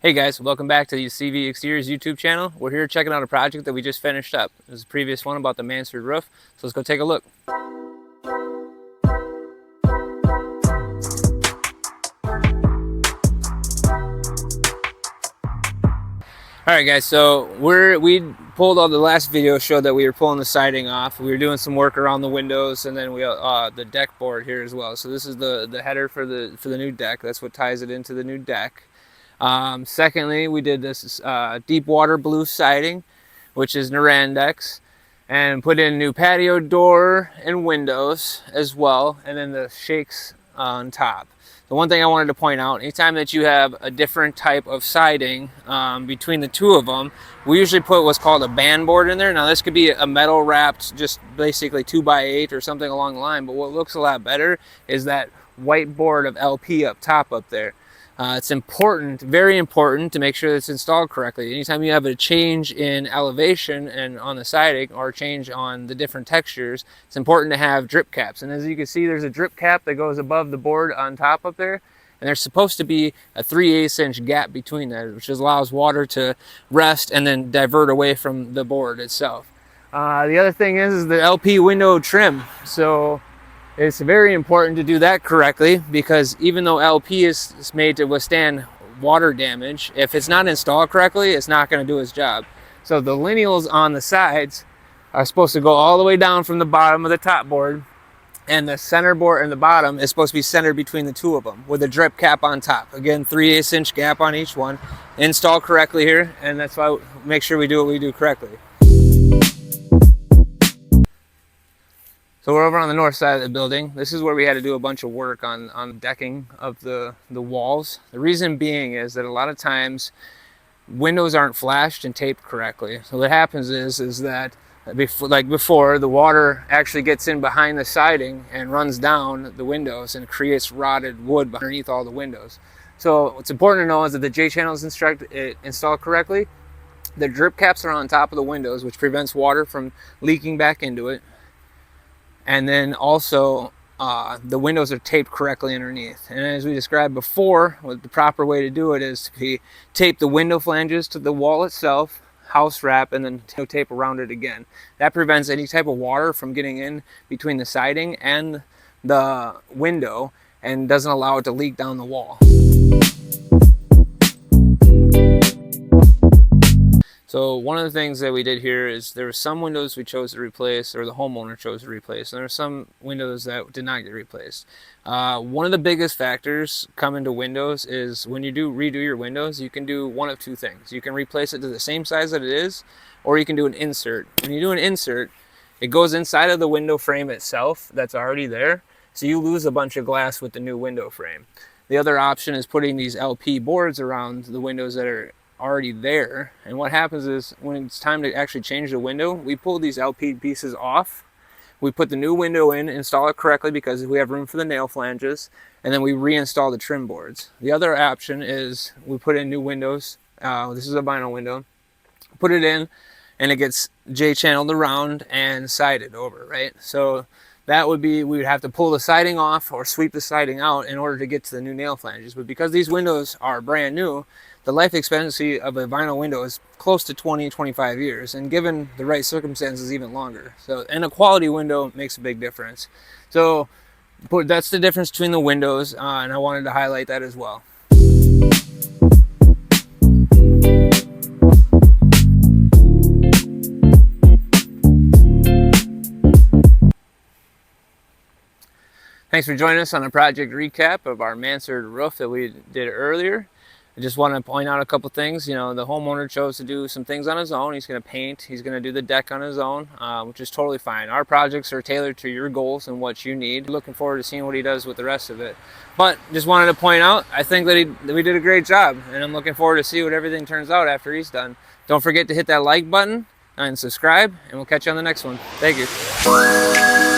Hey guys, welcome back to the CV Exteriors YouTube channel. We're here checking out a project that we just finished up. This is the previous one about the Mansard roof, so let's go take a look. Alright guys, so we pulled all the last video showed that we were pulling the siding off. We were doing some work around the windows, and then we the deck board here as well. So this is the header for the new deck. That's what ties it into the new deck. Secondly, we did this deep water blue siding, which is Norandex, and put in new patio door and windows as well, and then the shakes on top. The one thing I wanted to point out, anytime that you have a different type of siding between the two of them, we usually put what's called a band board in there. Now this could be a metal wrapped, just basically 2x8 or something along the line, but what looks a lot better is that white board of LP up top up there. It's important, very important, to make sure that it's installed correctly. Anytime you have a change in elevation and on the siding or change on the different textures, it's important to have drip caps. And as you can see, there's a drip cap that goes above the board on top up there. And there's supposed to be a 3/8 inch gap between that, which allows water to rest and then divert away from the board itself. The other thing is the LP window trim. So it's very important to do that correctly, because even though LP is made to withstand water damage, if it's not installed correctly, it's not going to do its job. So the lineals on the sides are supposed to go all the way down from the bottom of the top board, and the center board and the bottom is supposed to be centered between the two of them with a drip cap on top. Again, 3/8 inch gap on each one. Installed correctly here, and that's why we make sure we do what we do correctly. So we're over on the north side of the building. This is where we had to do a bunch of work on decking of the walls. The reason being is that a lot of times windows aren't flashed and taped correctly. So what happens is that before, the water actually gets in behind the siding and runs down the windows and creates rotted wood underneath all the windows. So what's important to know is that the J-channel is installed correctly. The drip caps are on top of the windows, which prevents water from leaking back into it. And then also the windows are taped correctly underneath. And as we described before, what the proper way to do it is to tape the window flanges to the wall itself, house wrap, and then tape around it again. That prevents any type of water from getting in between the siding and the window and doesn't allow it to leak down the wall. So one of the things that we did here is there were some windows we chose to replace, or the homeowner chose to replace, and there were some windows that did not get replaced. One of the biggest factors coming to windows is when you redo your windows, you can do one of two things. You can replace it to the same size that it is, or you can do an insert. When you do an insert, it goes inside of the window frame itself that's already there, so you lose a bunch of glass with the new window frame. The other option is putting these LP boards around the windows that are already there, and what happens is when it's time to actually change the window, we pull these LP pieces off, we put the new window in, install it correctly because we have room for the nail flanges, and then we reinstall the trim boards. The other option is we put in new windows. This is a vinyl window, put it in, and it gets J-channeled around and sided over, right? So that would be, we would have to pull the siding off or sweep the siding out in order to get to the new nail flanges. But because these windows are brand new, the life expectancy of a vinyl window is close to 20-25 years, and given the right circumstances, even longer. So, and a quality window makes a big difference. So that's the difference between the windows, and I wanted to highlight that as well. Thanks for joining us on a project recap of our Mansard roof that we did earlier. I just want to point out a couple things. You know, the homeowner chose to do some things on his own. He's going to paint. He's going to do the deck on his own, which is totally fine. Our projects are tailored to your goals and what you need. Looking forward to seeing what he does with the rest of it. But just wanted to point out, I think that we did a great job, and I'm looking forward to see what everything turns out after he's done. Don't forget to hit that like button and subscribe, and we'll catch you on the next one. Thank you.